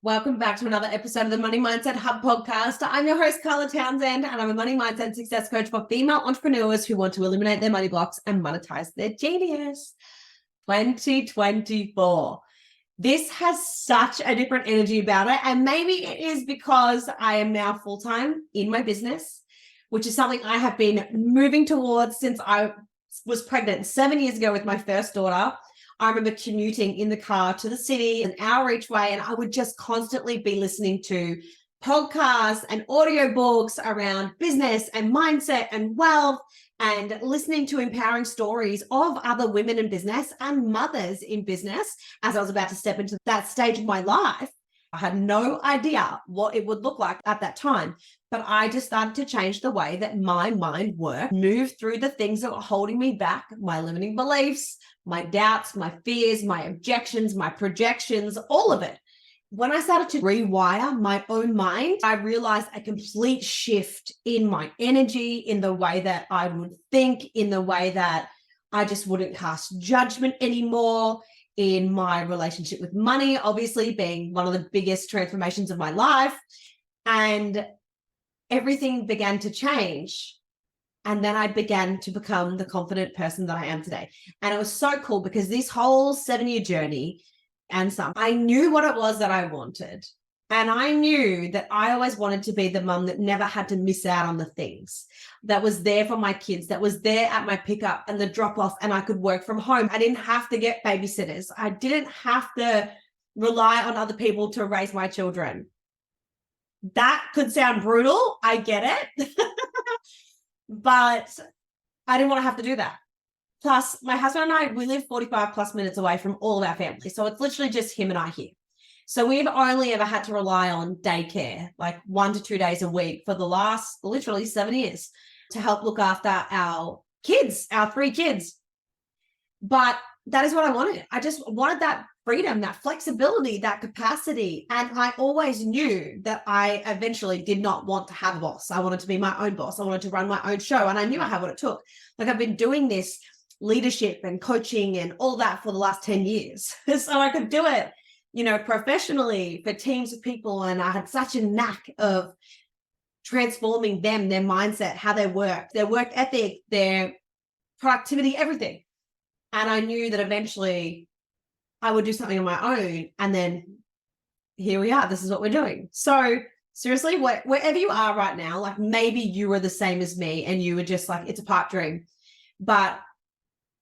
Welcome back to another episode of the Money Mindset Hub podcast. I'm your host, Carla Townsend, and I'm a money mindset and success coach for female entrepreneurs who want to eliminate their money blocks and monetize their genius. 2024. This has such a different energy about it. And maybe it is because I am now full-time in my business, which is something I have been moving towards since I was pregnant 7 years ago with my first daughter. I remember commuting in the car to the city an hour each way, and I would just constantly be listening to podcasts and audiobooks around business and mindset and wealth, and listening to empowering stories of other women in business and mothers in business as I was about to step into that stage of my life. I had no idea what it would look like at that time, but I just started to change the way that my mind worked, move through the things that were holding me back, my limiting beliefs, my doubts, my fears, my objections, my projections, all of it. When I started to rewire my own mind, I realized a complete shift in my energy, in the way that I would think, in the way that I just wouldn't cast judgment anymore, in my relationship with money, obviously being one of the biggest transformations of my life. And everything began to change. And then I began to become the confident person that I am today. And it was so cool because this whole 7-year journey and I knew what it was that I wanted. And I knew that I always wanted to be the mum that never had to miss out on the things, that was there for my kids, that was there at my pickup and the drop off, and I could work from home. I didn't have to get babysitters. I didn't have to rely on other people to raise my children. That could sound brutal. I get it. But I didn't want to have to do that. Plus, my husband and I, we live 45 plus minutes away from all of our family. So it's literally just him and I here. So we've only ever had to rely on daycare, like 1 to 2 days a week for the last literally 7 years to help look after our kids, our 3 kids. But that is what I wanted. I just wanted that freedom, that flexibility, that capacity. And I always knew that I eventually did not want to have a boss. I wanted to be my own boss. I wanted to run my own show. And I knew I had what it took. Like I've been doing this leadership and coaching and all that for the last 10 years. So I could do it, professionally for teams of people. And I had such a knack of transforming them, their mindset, how they work, their work ethic, their productivity, everything. And I knew that eventually I would do something on my own. And then here we are. This is what we're doing. So seriously, wherever you are right now, like maybe you were the same as me and you were just like, it's a pipe dream. But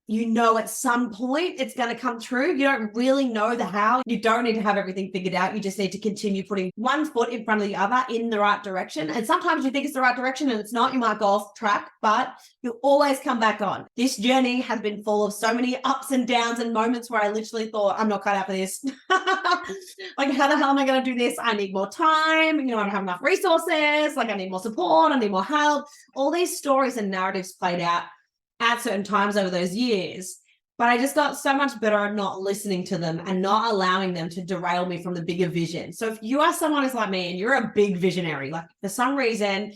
at some point it's going to come true. You don't really know the how. You don't need to have everything figured out. You just need to continue putting one foot in front of the other in the right direction. And sometimes you think it's the right direction and it's not. You might go off track, but you'll always come back on. This journey has been full of so many ups and downs and moments where I literally thought, I'm not cut out for this. Like, how the hell am I going to do this? I need more time. I don't have enough resources. Like I need more support. I need more help. All these stories and narratives played out at certain times over those years, but I just got so much better at not listening to them and not allowing them to derail me from the bigger vision. So if you are someone who's like me and you're a big visionary, like for some reason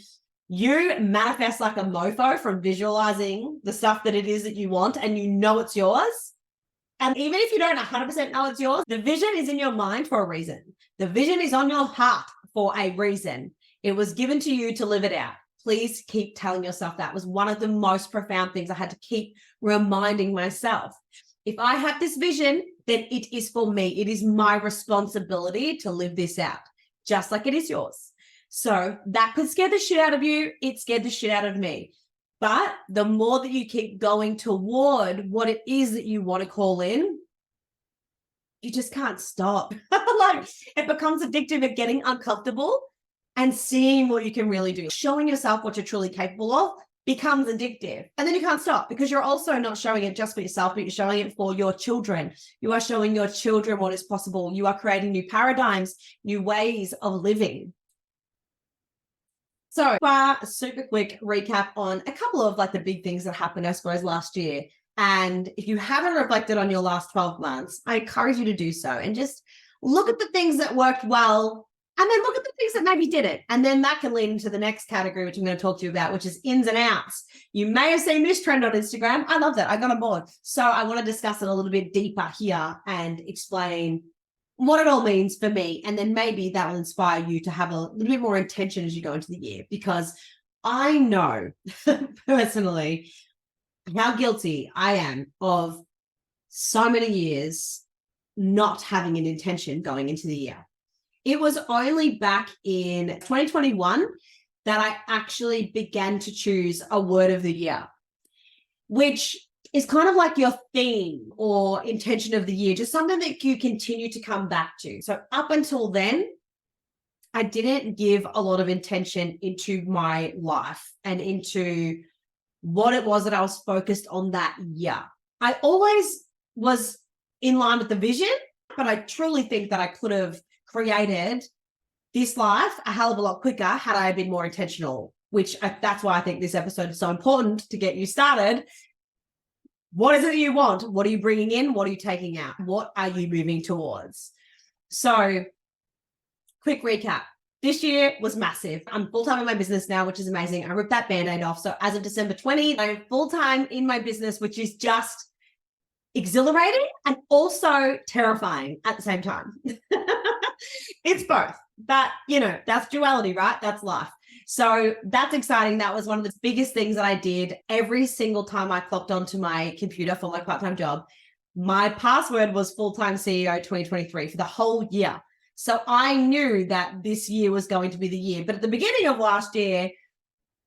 you manifest like a mofo from visualizing the stuff that it is that you want and it's yours. And even if you don't 100% know it's yours, the vision is in your mind for a reason. The vision is on your heart for a reason. It was given to you to live it out. Please keep telling yourself that. Was one of the most profound things I had to keep reminding myself. If I have this vision, then it is for me. It is my responsibility to live this out, just like it is yours. So that could scare the shit out of you. It scared the shit out of me. But the more that you keep going toward what it is that you want to call in, you just can't stop. Like it becomes addictive at getting uncomfortable and seeing what you can really do. Showing yourself what you're truly capable of becomes addictive. And then you can't stop because you're also not showing it just for yourself, but you're showing it for your children. You are showing your children what is possible. You are creating new paradigms, new ways of living. So a super quick recap on a couple of like the big things that happened, I suppose, last year. And if you haven't reflected on your last 12 months, I encourage you to do so and just look at the things that worked well. And then look at the things that maybe didn't. And then that can lead into the next category, which I'm going to talk to you about, which is ins and outs. You may have seen this trend on Instagram. I love that. I got on board. So I want to discuss it a little bit deeper here and explain what it all means for me. And then maybe that will inspire you to have a little bit more intention as you go into the year, because I know personally how guilty I am of so many years not having an intention going into the year. It was only back in 2021 that I actually began to choose a word of the year, which is kind of like your theme or intention of the year, just something that you continue to come back to. So up until then, I didn't give a lot of intention into my life and into what it was that I was focused on that year. I always was in line with the vision, but I truly think that I could have created this life a hell of a lot quicker had I been more intentional, that's why I think this episode is so important to get you started. What is it that you want? What are you bringing in? What are you taking out? What are you moving towards? So, quick recap. This year was massive. I'm full-time in my business now, which is amazing. I ripped that Band-Aid off. So as of December 20, I'm full-time in my business, which is just exhilarating and also terrifying at the same time. It's both. But, that's duality, right? That's life. So that's exciting. That was one of the biggest things that I did. Every single time I clocked onto my computer for my part-time job, my password was full-time CEO 2023 for the whole year. So I knew that this year was going to be the year. But at the beginning of last year,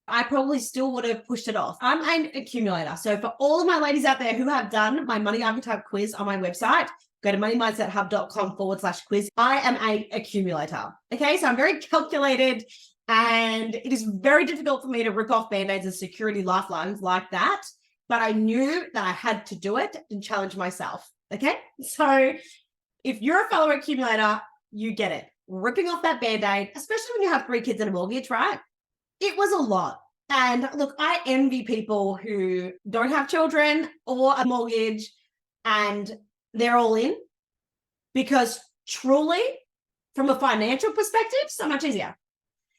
I probably still would have pushed it off. I'm an accumulator. So for all of my ladies out there who have done my money archetype quiz on my website, go to moneymindset.hub.com/quiz. I am an accumulator. Okay, so I'm very calculated, and it is very difficult for me to rip off Band-Aids and security lifelines like that. But I knew that I had to do it and challenge myself. Okay, so if you're a fellow accumulator, you get it. Ripping off that Band-Aid, especially when you have 3 kids and a mortgage, right? It was a lot. And look, I envy people who don't have children or a mortgage and they're all in, because truly, from a financial perspective, so much easier.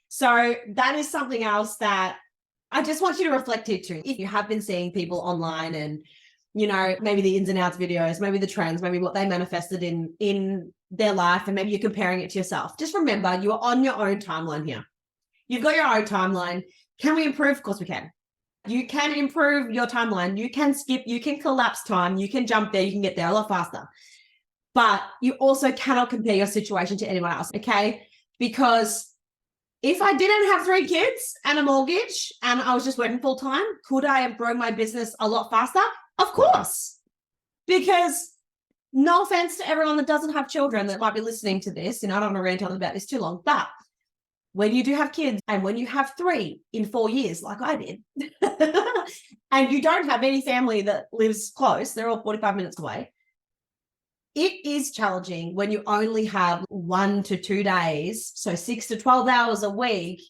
So that is something else that I just want you to reflect into. If you have been seeing people online and, maybe the ins and outs videos, maybe the trends, maybe what they manifested in their life, and maybe you're comparing it to yourself. Just remember, you are on your own timeline here. You've got your own timeline. Can we improve? Of course we can. You can improve your timeline. You can skip, you can collapse time, you can jump there, you can get there a lot faster. But you also cannot compare your situation to anyone else, okay? Because if I didn't have 3 kids and a mortgage and I was just working full time, could I have grown my business a lot faster? Of course. Because no offense to everyone that doesn't have children that might be listening to this, I don't want to rant on about this too long, but when you do have kids and when you have 3 in 4 years, like I did, and you don't have any family that lives close, they're all 45 minutes away, it is challenging when you only have 1 to 2 days, so 6 to 12 hours a week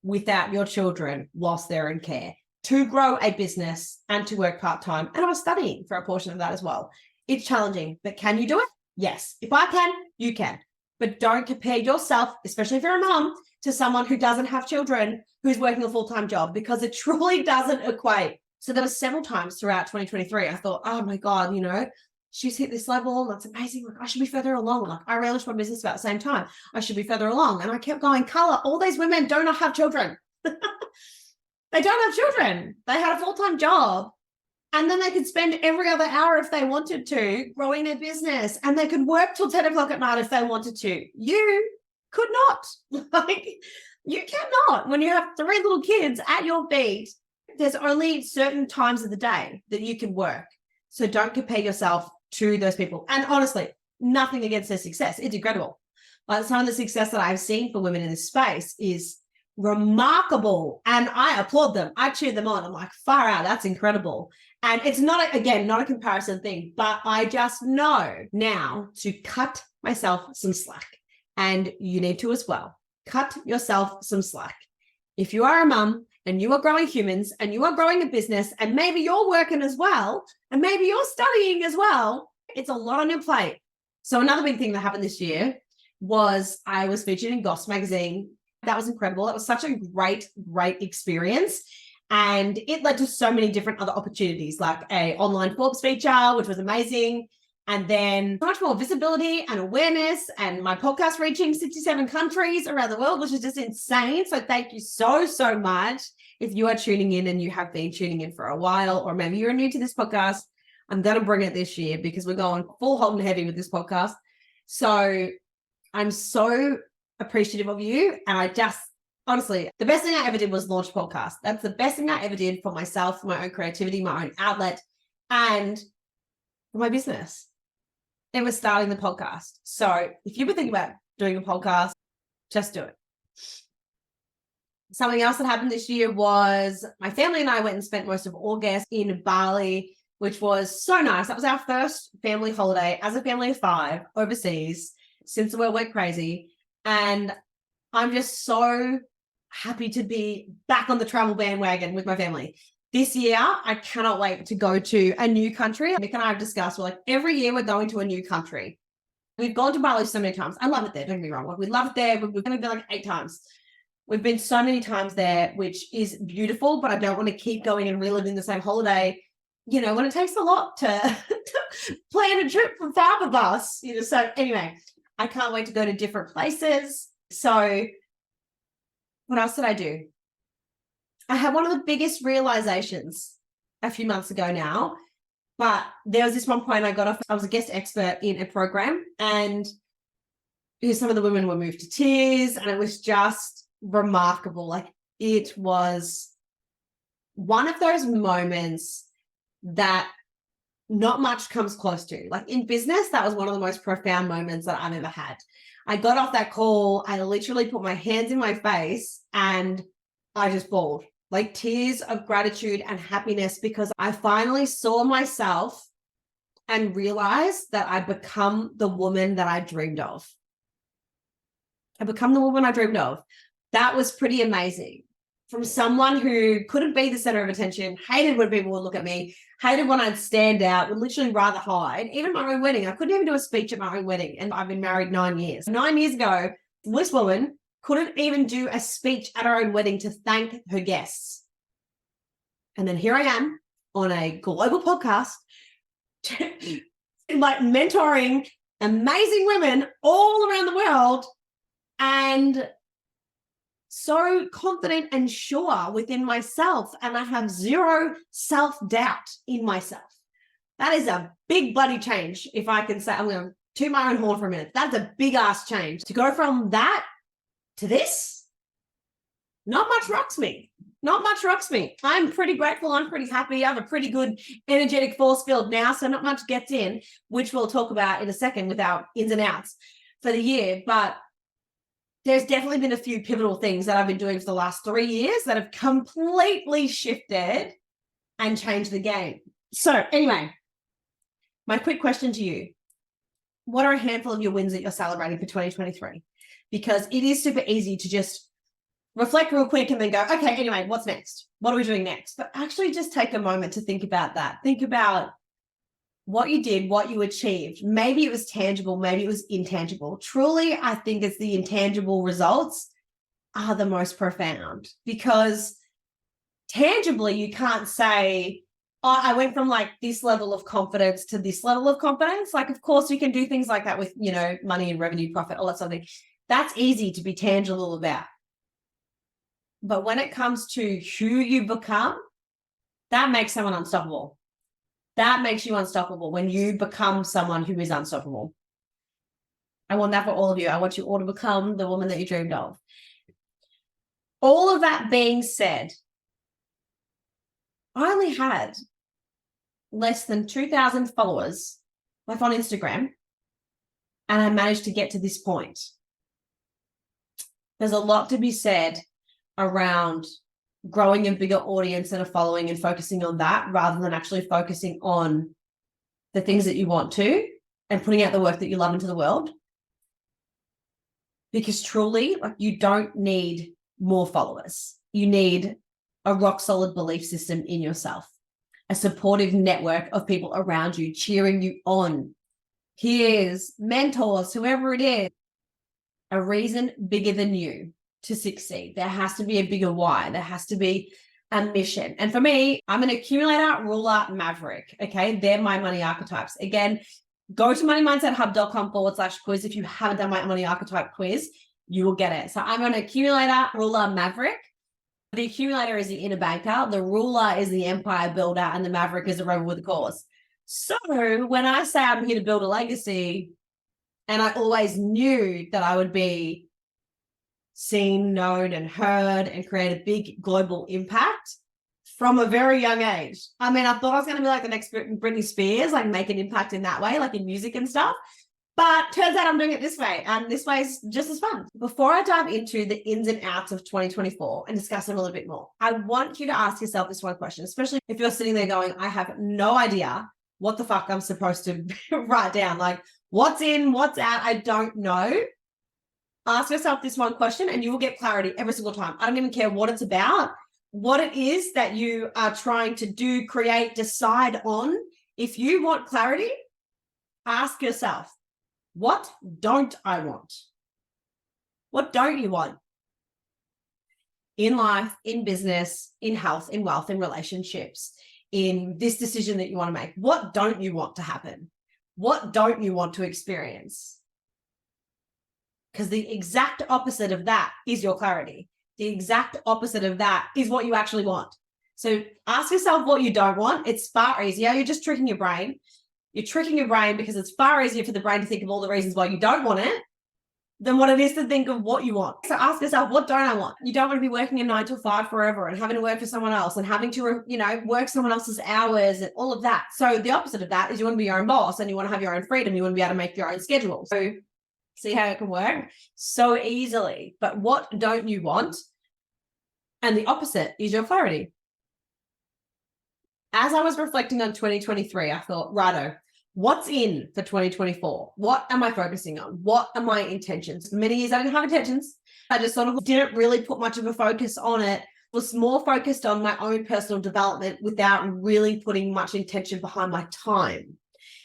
without your children whilst they're in care, to grow a business and to work part-time. And I was studying for a portion of that as well. It's challenging, but can you do it? Yes. If I can, you can. But don't compare yourself, especially if you're a mom, to someone who doesn't have children, who's working a full-time job, because it truly doesn't equate. So there were several times throughout 2023, I thought, oh my God, she's hit this level. That's amazing. Like, I should be further along. Like, I relished my business about the same time. I should be further along. And I kept going, Carla, all these women do not have children. They don't have children. They had a full-time job. And then they could spend every other hour if they wanted to growing their business. And they could work till 10 o'clock at night if they wanted to. You could not. Like, you cannot. When you have 3 little kids at your feet, there's only certain times of the day that you can work. So don't compare yourself to those people. And honestly, nothing against their success. It's incredible. Like, some of the success that I've seen for women in this space is remarkable. And I applaud them. I cheer them on. I'm like, far out. That's incredible. And it's not a comparison thing, but I just know now to cut myself some slack. And you need to as well. Cut yourself some slack. If you are a mum and you are growing humans and you are growing a business and maybe you're working as well and maybe you're studying as well, it's a lot on your plate. So another big thing that happened this year was I was featured in Goss magazine. That was incredible. It was such a great experience. And it led to so many different other opportunities, like a online Forbes feature, which was amazing. And then so much more visibility and awareness, and my podcast reaching 67 countries around the world, which is just insane. So thank you so, so much. If you are tuning in and you have been tuning in for a while, or maybe you're new to this podcast, I'm going to bring it this year because we're going full hot and heavy with this podcast. So I'm so appreciative of you. And I just, honestly, the best thing I ever did was launch a podcast. That's the best thing I ever did for myself, for my own creativity, my own outlet, and for my business. It was starting the podcast. So if you've been thinking about doing a podcast, just do it. Something else that happened this year was my family and I went and spent most of August in Bali, which was so nice. That was our first family holiday as a family of 5 overseas since the world went crazy. And I'm just so happy to be back on the travel bandwagon with my family. This year, I cannot wait to go to a new country. Nick and I have discussed, we're like, every year we're going to a new country. We've gone to Bali so many times. I love it there, don't get me wrong. We love it there. We're going to be like 8 times. We've been so many times there, which is beautiful, but I don't want to keep going and reliving the same holiday, you know, when it takes a lot to plan a trip from Favs, you know. So anyway, I can't wait to go to different places. So what else did I do? I had one of the biggest realizations a few months ago now, but there was this one point I was a guest expert in a program, and some of the women were moved to tears, and it was just remarkable. Like, it was one of those moments that not much comes close to. Like in business, that was one of the most profound moments that I've ever had. I got off that call, I literally put my hands in my face and I just bawled. Like tears of gratitude and happiness, because I finally saw myself and realized that I'd become the woman that I dreamed of. I'd become the woman I dreamed of. That was pretty amazing. From someone who couldn't be the center of attention, hated when people would look at me, hated when I'd stand out, would literally rather hide. Even my own wedding, I couldn't even do a speech at my own wedding. And I've been married 9 years. 9 years ago, this woman couldn't even do a speech at her own wedding to thank her guests. And then here I am on a global podcast, like mentoring amazing women all around the world, and so confident and sure within myself. And I have zero self-doubt in myself. That is a big bloody change. If I can say, I'm going to toot my own horn for a minute. That's a big ass change. To go from that to this, not much rocks me. Not much rocks me. I'm pretty grateful. I'm pretty happy. I have a pretty good energetic force field now, so not much gets in, which we'll talk about in a second with our ins and outs for the year. But there's definitely been a few pivotal things that I've been doing for the last 3 years that have completely shifted and changed the game. So anyway, my quick question to you: what are a handful of your wins that you're celebrating for 2023? Because it is super easy to just reflect real quick and then go, okay, anyway, what's next? What are we doing next? But actually just take a moment to think about that. Think about what you did, what you achieved. Maybe it was tangible, maybe it was intangible. Truly, I think it's the intangible results are the most profound, because tangibly, you can't say, oh, I went from like this level of confidence to this level of confidence. Like, of course, you can do things like that with, you know, money and revenue, profit, all that sort of thing. That's easy to be tangible about. But when it comes to who you become, that makes someone unstoppable. That makes you unstoppable when you become someone who is unstoppable. I want that for all of you. I want you all to become the woman that you dreamed of. All of that being said, I only had less than 2,000 followers, like on Instagram, and I managed to get to this point. There's a lot to be said around growing a bigger audience and a following and focusing on that rather than actually focusing on the things that you want to and putting out the work that you love into the world. Because truly, like, you don't need more followers. You need a rock solid belief system in yourself, a supportive network of people around you cheering you on, peers, mentors, whoever it is, a reason bigger than you to succeed. There has to be a bigger why. There has to be a mission. And for me, I'm an accumulator, ruler, maverick. Okay. They're my money archetypes. Again, Go to moneymindset.hub.com/quiz. If you haven't done my money archetype quiz, you will get it. So I'm an accumulator, ruler, maverick. The accumulator is the inner banker, the ruler is the empire builder, and the maverick is the rebel with a cause. So when I say I'm here to build a legacy, and I always knew that I would be seen, known, and heard and create a big global impact from a very young age. I mean, I thought I was going to be like the next Britney Spears, like make an impact in that way, like in music and stuff. But turns out I'm doing it this way, and this way is just as fun. Before I dive into the ins and outs of 2024 and discuss them a little bit more, I want you to ask yourself this one question, especially if you're sitting there going, I have no idea what the fuck I'm supposed to write down. Like, what's in, what's out, I don't know. Ask yourself this one question and you will get clarity every single time. I don't even care what it's about, what it is that you are trying to do, create, decide on. If you want clarity, ask yourself, what don't I want? What don't you want? In life, in business, in health, in wealth, in relationships, in this decision that you want to make. What don't you want to happen? What don't you want to experience? Because the exact opposite of that is your clarity. The exact opposite of that is what you actually want. So ask yourself what you don't want. It's far easier. You're just tricking your brain. You're tricking your brain because it's far easier for the brain to think of all the reasons why you don't want it than what it is to think of what you want. So ask yourself, what don't I want? You don't want to be working a 9 to 5 forever and having to work for someone else and having to, work someone else's hours and all of that. So the opposite of that is you want to be your own boss and you want to have your own freedom. You want to be able to make your own schedule. So see how it can work so easily. But what don't you want? And the opposite is your clarity. As I was reflecting on 2023, I thought, righto, what's in for 2024? What am I focusing on? What are my intentions? For many years, I didn't have intentions. I just sort of didn't really put much of a focus on it. Was more focused on my own personal development without really putting much intention behind my time,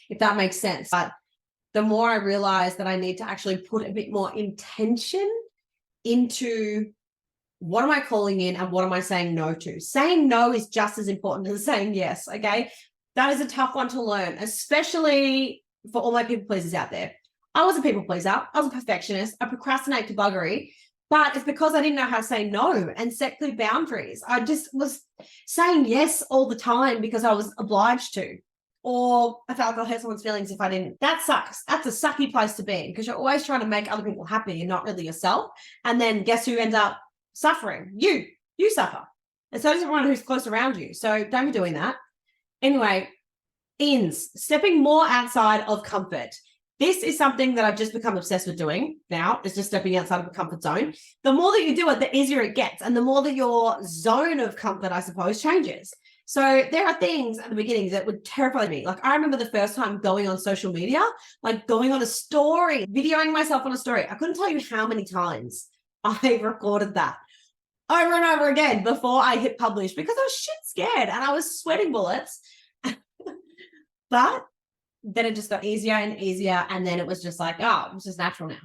if that makes sense. But the more I realized that I need to actually put a bit more intention into what am I calling in and what am I saying no to? Saying no is just as important as saying yes, okay? That is a tough one to learn, especially for all my people pleasers out there. I was a people pleaser. I was a perfectionist. I procrastinate to buggery, but it's because I didn't know how to say no and set clear boundaries. I just was saying yes all the time because I was obliged to, or I felt like I'll hurt someone's feelings if I didn't. That sucks. That's a sucky place to be because you're always trying to make other people happy and not really yourself. And then guess who ends up suffering? You suffer. And so does everyone who's close around you. So don't be doing that. Anyway, stepping more outside of comfort. This is something that I've just become obsessed with doing now. It's just stepping outside of a comfort zone. The more that you do it, the easier it gets. And the more that your zone of comfort, I suppose, changes. So there are things at the beginning that would terrify me. Like I remember the first time going on social media, like going on a story, videoing myself on a story. I couldn't tell you how many times I recorded that over and over again before I hit publish because I was shit scared and I was sweating bullets. But then it just got easier and easier. And then it was just like, oh, it's just natural now.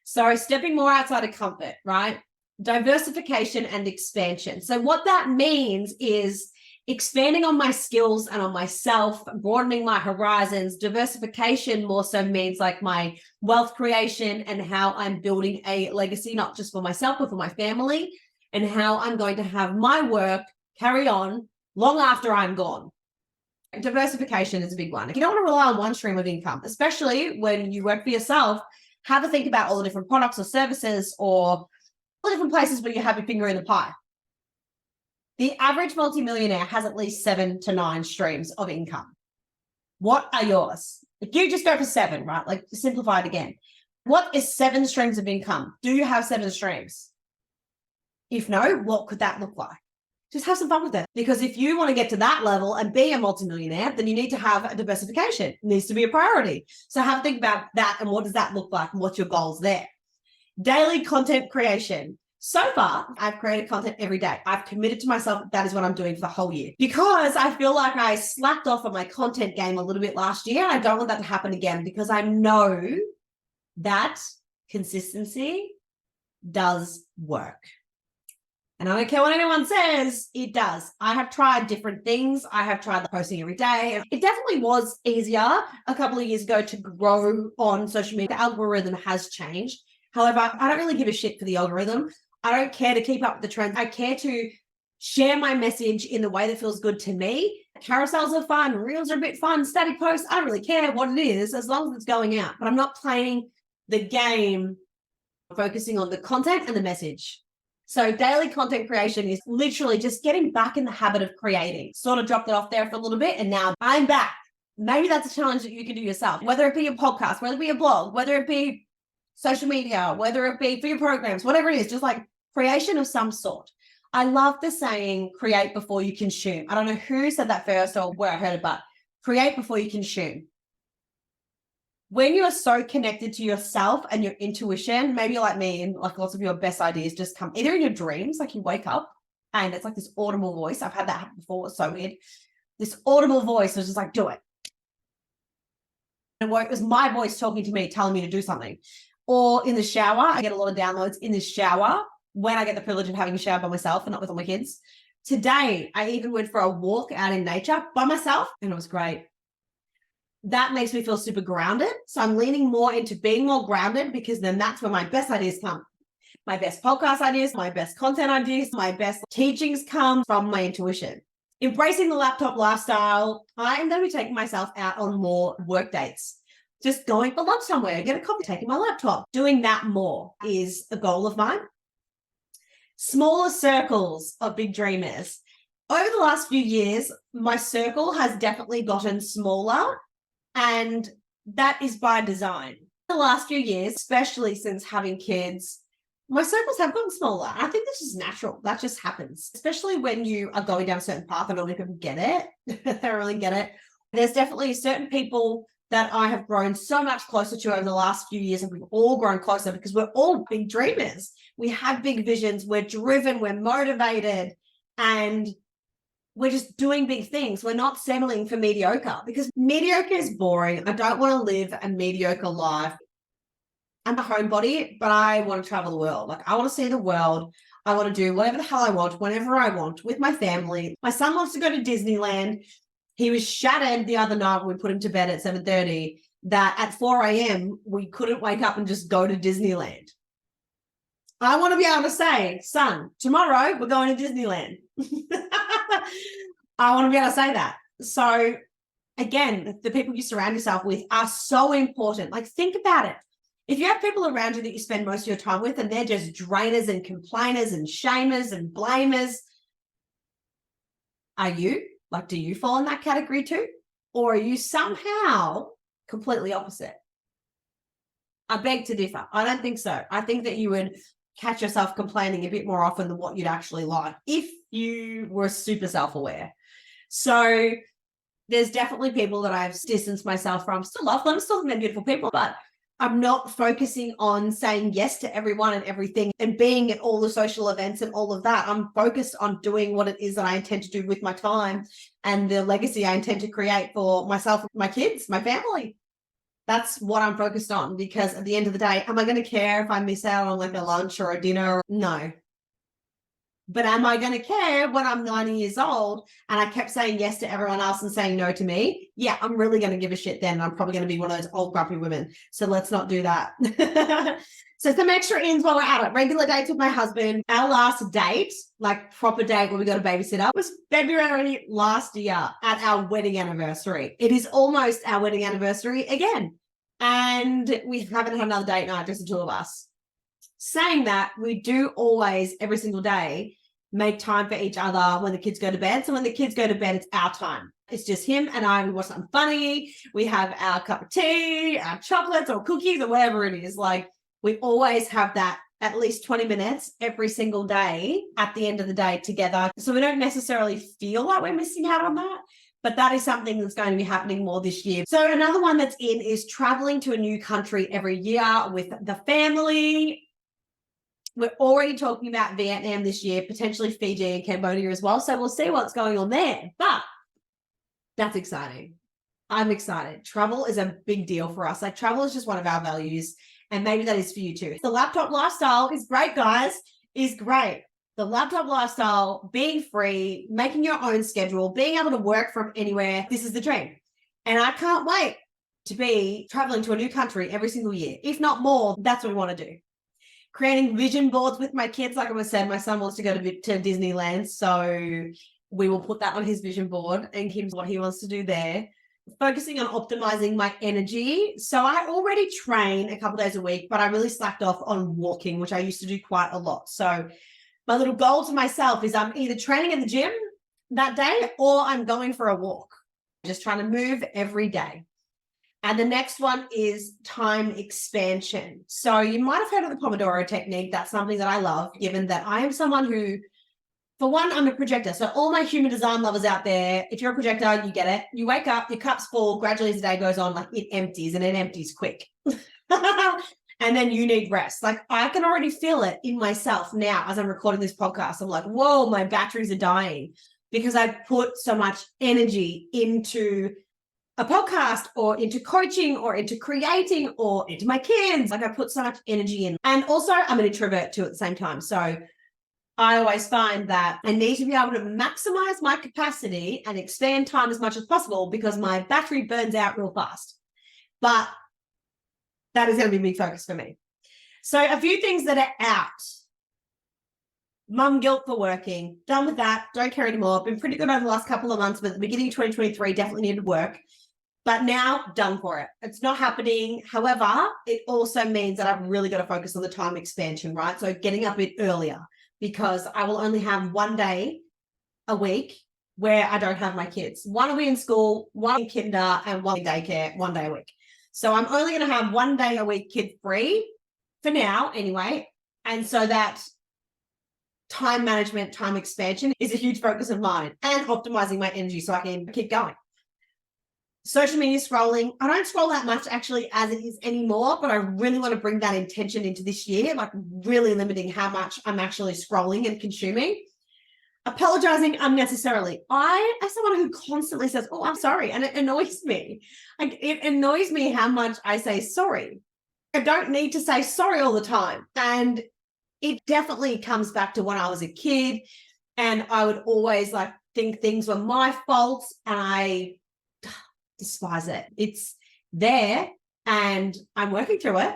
So stepping more outside of comfort, right? Diversification and expansion. So what that means is expanding on my skills and on myself, broadening my horizons. Diversification more so means like my wealth creation and how I'm building a legacy, not just for myself, but for my family, and how I'm going to have my work carry on long after I'm gone. Diversification is a big one. If you don't want to rely on one stream of income, especially when you work for yourself, have a think about all the different products or services or all the different places where you have your finger in the pie. The average multimillionaire has at least 7 to 9 streams of income. What are yours? If you just go for 7, right? Like simplify it again. What is 7 streams of income? Do you have 7 streams? If no, what could that look like? Just have some fun with it. Because if you want to get to that level and be a multimillionaire, then you need to have a diversification. It needs to be a priority. So have a think about that and what does that look like and what's your goals there? Daily content creation. So far, I've created content every day. I've committed to myself that is what I'm doing for the whole year because I feel like I slacked off on my content game a little bit last year. I don't want that to happen again because I know that consistency does work. And I don't care what anyone says, it does. I have tried different things. I have tried posting every day. It definitely was easier a couple of years ago to grow on social media. The algorithm has changed. However, I don't really give a shit for the algorithm. I don't care to keep up with the trends. I care to share my message in the way that feels good to me. Carousels are fun. Reels are a bit fun. Static posts, I don't really care what it is as long as it's going out. But I'm not playing the game, focusing on the content and the message. So daily content creation is literally just getting back in the habit of creating. Sort of dropped it off there for a little bit and now I'm back. Maybe that's a challenge that you can do yourself, whether it be a podcast, whether it be a blog, whether it be social media, whether it be for your programs, whatever it is, just like creation of some sort. I love the saying, create before you consume. I don't know who said that first or where I heard it, but create before you consume. When you are so connected to yourself and your intuition, maybe you're like me and like lots of your best ideas just come either in your dreams, like you wake up and it's like this audible voice. I've had that happen before. It's so weird. This audible voice was just like, do it. And it was my voice talking to me, telling me to do something. Or in the shower, I get a lot of downloads in the shower when I get the privilege of having a shower by myself and not with all my kids. Today, I even went for a walk out in nature by myself and it was great. That makes me feel super grounded. So I'm leaning more into being more grounded because then that's where my best ideas come. My best podcast ideas, my best content ideas, my best teachings come from my intuition. Embracing the laptop lifestyle. I am going to be taking myself out on more work dates. Just going for lunch somewhere, get a coffee, taking my laptop. Doing that more is a goal of mine. Smaller circles of big dreamers. Over the last few years, my circle has definitely gotten smaller. And that is by design. The last few years, especially since having kids, my circles have gotten smaller. I think this is natural. That just happens, especially when you are going down a certain path and only people get it. They don't really get it. There's definitely certain people that I have grown so much closer to over the last few years, and we've all grown closer because we're all big dreamers. We have big visions. We're driven. We're motivated. And we're just doing big things. We're not settling for mediocre because mediocre is boring. I don't want to live a mediocre life. I'm a homebody, but I want to travel the world. Like I want to see the world. I want to do whatever the hell I want, whenever I want, with my family. My son wants to go to Disneyland. He was shattered the other night when we put him to bed at 7:30 that at 4 a.m. we couldn't wake up and just go to Disneyland. I want to be able to say, son, tomorrow we're going to Disneyland. I want to be able to say that. So again, the people you surround yourself with are so important. Like think about it. If you have people around you that you spend most of your time with and they're just drainers and complainers and shamers and blamers, are you? Like, do you fall in that category too? Or are you somehow completely opposite? I beg to differ. I don't think so. I think that you would catch yourself complaining a bit more often than what you'd actually like if you were super self-aware. So there's definitely people that I've distanced myself from. Still love them, still think they're beautiful people, but I'm not focusing on saying yes to everyone and everything and being at all the social events and all of that. I'm focused on doing what it is that I intend to do with my time and the legacy I intend to create for myself, my kids, my family. That's what I'm focused on, because at the end of the day, am I going to care if I miss out on like a lunch or a dinner? No. But am I going to care when I'm 90 years old and I kept saying yes to everyone else and saying no to me? Yeah, I'm really going to give a shit then. I'm probably going to be one of those old grumpy women. So let's not do that. So some extra ins while we're at it. Regular dates with my husband. Our last date, like proper date where we got a babysitter, was February last year at our wedding anniversary. It is almost our wedding anniversary again. And we haven't had another date night, just the two of us. Saying that, we do always, every single day, make time for each other when the kids go to bed. So when the kids go to bed, it's our time. It's just him and I. We watch something funny. We have our cup of tea, our chocolates or cookies or whatever it is. Like we always have that at least 20 minutes every single day at the end of the day together. So we don't necessarily feel like we're missing out on that. But that is something that's going to be happening more this year. So another one that's in is traveling to a new country every year with the family. We're already talking about Vietnam this year, potentially Fiji and Cambodia as well. So we'll see what's going on there. But that's exciting. I'm excited. Travel is a big deal for us. Like travel is just one of our values. And maybe that is for you too. The laptop lifestyle is great, guys. Is great. the laptop lifestyle, being free, making your own schedule, being able to work from anywhere. This is the dream. And I can't wait to be traveling to a new country every single year. If not more, that's what we want to do. Creating vision boards with my kids. Like I said, my son wants to go to Disneyland. So we will put that on his vision board and him what he wants to do there. Focusing on optimizing my energy. So I already train a couple days a week, but I really slacked off on walking, which I used to do quite a lot. So my little goal to myself is I'm either training in the gym that day or I'm going for a walk, just trying to move every day. And the next one is time expansion. So you might have heard of the Pomodoro technique. That's something that I love, given that I am someone who, for one, I'm a projector. So all my human design lovers out there, if you're a projector, you get it. You wake up, your cup's full, gradually as the day goes on, like it empties and it empties quick. And then you need rest. Like I can already feel it in myself now as I'm recording this podcast. I'm like, whoa, my batteries are dying because I put so much energy into a podcast or into coaching or into creating or into my kids. Like I put so much energy in. And also I'm an introvert too at the same time. So I always find that I need to be able to maximize my capacity and expand time as much as possible because my battery burns out real fast. But that is going to be a big focus for me. So a few things that are out. Mum guilt for working. Done with that. Don't care anymore. Been pretty good over the last couple of months, but at the beginning of 2023, definitely needed work. But now, done for it. It's not happening. However, it also means that I've really got to focus on the time expansion, right? So getting up a bit earlier because I will only have one day a week where I don't have my kids. One will be in school, one in kinder, and one in daycare, one day a week. So I'm only going to have one day a week kid free for now anyway. And so that time management, time expansion is a huge focus of mine and optimizing my energy so I can keep going. Social media scrolling. I don't scroll that much actually as it is anymore, but I really want to bring that intention into this year, like really limiting how much I'm actually scrolling and consuming. Apologizing unnecessarily. I, as someone who constantly says, oh, I'm sorry, and it annoys me. Like it annoys me how much I say sorry. I don't need to say sorry all the time. And it definitely comes back to when I was a kid and I would always like think things were my faults and I despise it. It's there and I'm working through it,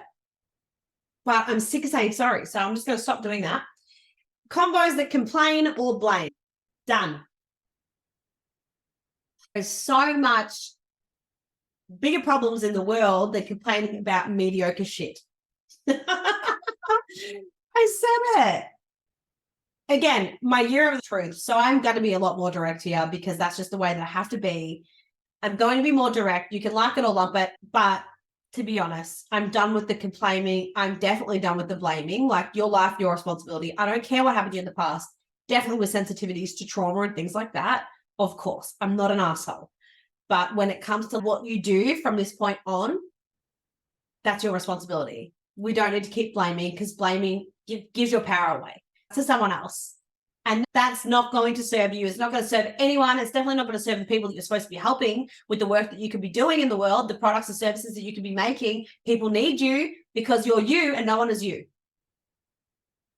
but I'm sick of saying sorry. So I'm just going to stop doing that. Combos that complain or blame. Done. There's so much bigger problems in the world than complaining about mediocre shit. I said it. Again, my year of the truth. So I'm going to be a lot more direct here because that's just the way that I have to be. I'm going to be more direct. You can like it or lump it, but to be honest, I'm done with the complaining. I'm definitely done with the blaming. Like your life, your responsibility. I don't care what happened to you in the past. Definitely with sensitivities to trauma and things like that. Of course, I'm not an asshole. But when it comes to what you do from this point on, that's your responsibility. We don't need to keep blaming because blaming gives your power away to someone else. And that's not going to serve you. It's not going to serve anyone. It's definitely not going to serve the people that you're supposed to be helping with the work that you could be doing in the world, the products and services that you could be making. People need you because you're you and no one is you.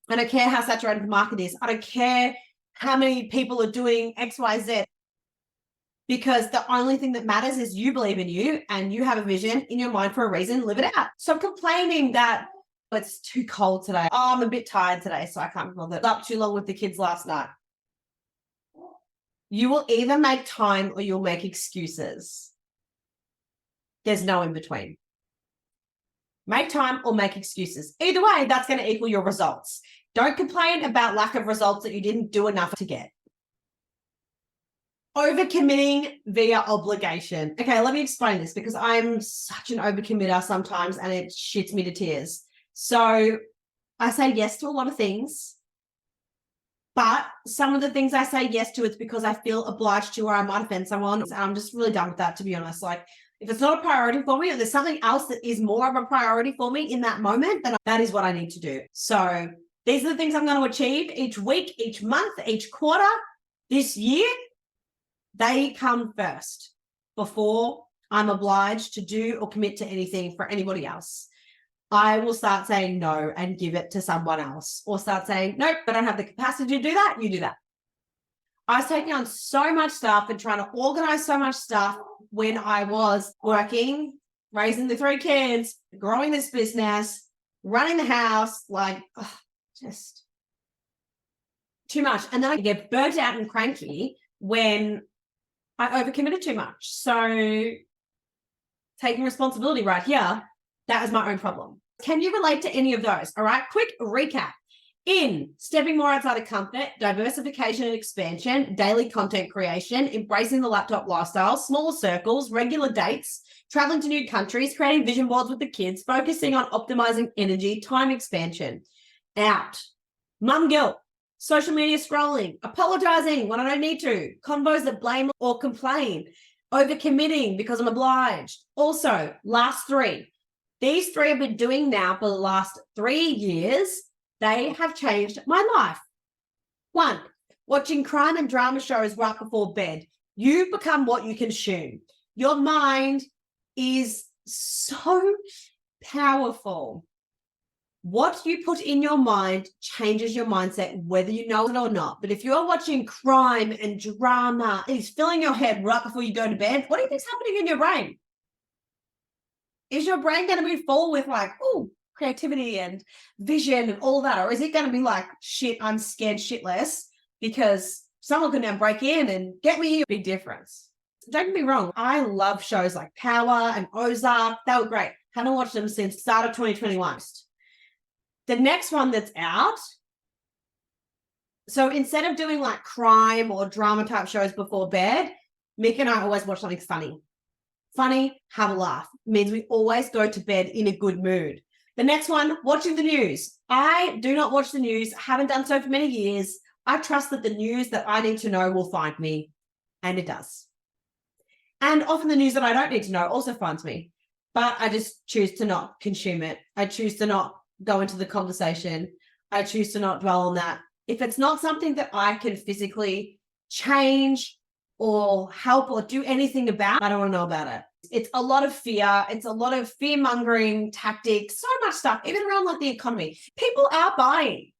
I don't care how saturated the market is. I don't care how many people are doing X, Y, Z. Because the only thing that matters is you believe in you and you have a vision in your mind for a reason. Live it out. Stop complaining that it's too cold today. Oh, I'm a bit tired today, so I can't bother. Up too long with the kids last night. You will either make time or you'll make excuses. There's no in between. Make time or make excuses. Either way, that's going to equal your results. Don't complain about lack of results that you didn't do enough to get. Overcommitting via obligation. Okay, let me explain this because I'm such an overcommitter sometimes and it shits me to tears. So I say yes to a lot of things, but some of the things I say yes to, it's because I feel obliged to or I might offend someone. And I'm just really done with that, to be honest. Like if it's not a priority for me or there's something else that is more of a priority for me in that moment, then that is what I need to do. So these are the things I'm going to achieve each week, each month, each quarter, this year. They come first before I'm obliged to do or commit to anything for anybody else. I will start saying no and give it to someone else, or start saying, nope, I don't have the capacity to do that. You do that. I was taking on so much stuff and trying to organize so much stuff when I was working, raising the 3 kids, growing this business, running the house, like just too much. And then I get burnt out and cranky when I overcommitted too much. So taking responsibility right here, that was my own problem. Can you relate to any of those? All right, quick recap. In stepping more outside of comfort, diversification and expansion, daily content creation, embracing the laptop lifestyle, smaller circles, regular dates, traveling to new countries, creating vision boards with the kids, focusing on optimizing energy, time expansion. Out. Mum guilt, social media scrolling, apologizing when I don't need to, combos that blame or complain, overcommitting because I'm obliged. Also, last 3. These 3 I've been doing now for the last 3 years. They have changed my life. 1, watching crime and drama shows right before bed. You become what you consume. Your mind is so powerful. What you put in your mind changes your mindset, whether you know it or not. But if you're watching crime and drama, it's filling your head right before you go to bed, what do you think's happening in your brain? Is your brain going to be full with like, oh, creativity and vision and all that? Or is it going to be like, shit, I'm scared shitless because someone could now break in and get me? Big difference. Don't get me wrong. I love shows like Power and Ozark. They were great. Haven't watched them since the start of 2021. The next one that's out. So instead of doing like crime or drama type shows before bed, Mick and I always watch something funny. Funny, have a laugh. It means we always go to bed in a good mood. The next one, watching the news. I do not watch the news, haven't done so for many years. I trust that the news that I need to know will find me, and it does. And often the news that I don't need to know also finds me, but I just choose to not consume it. I choose to not go into the conversation. I choose to not dwell on that. If it's not something that I can physically change or help or do anything about, I don't want to know about it. It's a lot of fear. It's a lot of fear-mongering tactics, so much stuff, even around like the economy. People are buying.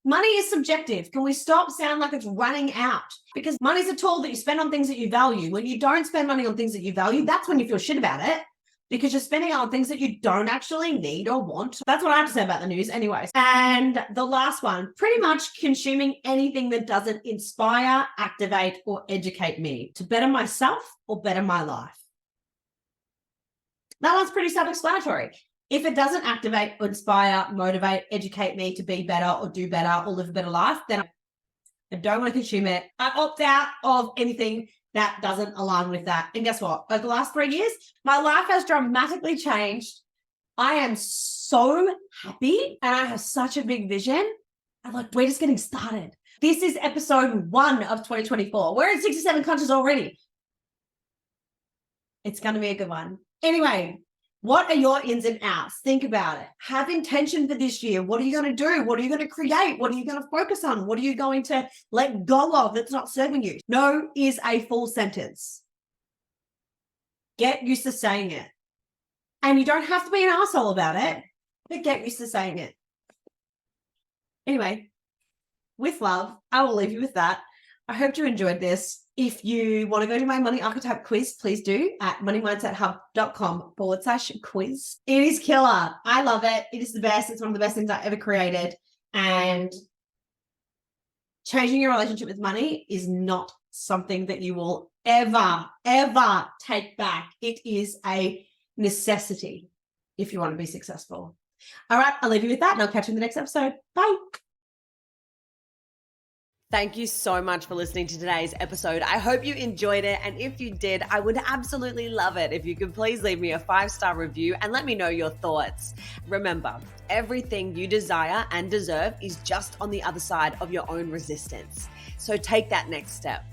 Money is subjective. Can we stop sound like it's running out? Because money is a tool that you spend on things that you value. When you don't spend money on things that you value, that's when you feel shit about it, because you're spending it on things that you don't actually need or want. That's what I have to say about the news anyways. And the last one, pretty much consuming anything that doesn't inspire, activate, or educate me to better myself or better my life. That one's pretty self-explanatory. If it doesn't activate, inspire, motivate, educate me to be better or do better or live a better life, then I don't want to consume it. I opt out of anything that doesn't align with that. And guess what? Over the last 3 years, my life has dramatically changed. I am so happy and I have such a big vision. I'm like, we're just getting started. This is episode 1 of 2024. We're in 67 countries already. It's going to be a good one. Anyway, what are your ins and outs? Think about it. Have intention for this year. What are you going to do? What are you going to create? What are you going to focus on? What are you going to let go of that's not serving you? No is a full sentence. Get used to saying it. And you don't have to be an asshole about it, but get used to saying it. Anyway, with love, I will leave you with that. I hope you enjoyed this. If you want to go to my money archetype quiz, please do at moneymindset.com/quiz. It is killer. I love it. It is the best. It's one of the best things I ever created. And changing your relationship with money is not something that you will ever take back. It is a necessity if you want to be successful. All right, I'll leave you with that and I'll catch you in the next episode. Bye. Thank you so much for listening to today's episode. I hope you enjoyed it. And if you did, I would absolutely love it if you could please leave me a 5-star review and let me know your thoughts. Remember, everything you desire and deserve is just on the other side of your own resistance. So take that next step.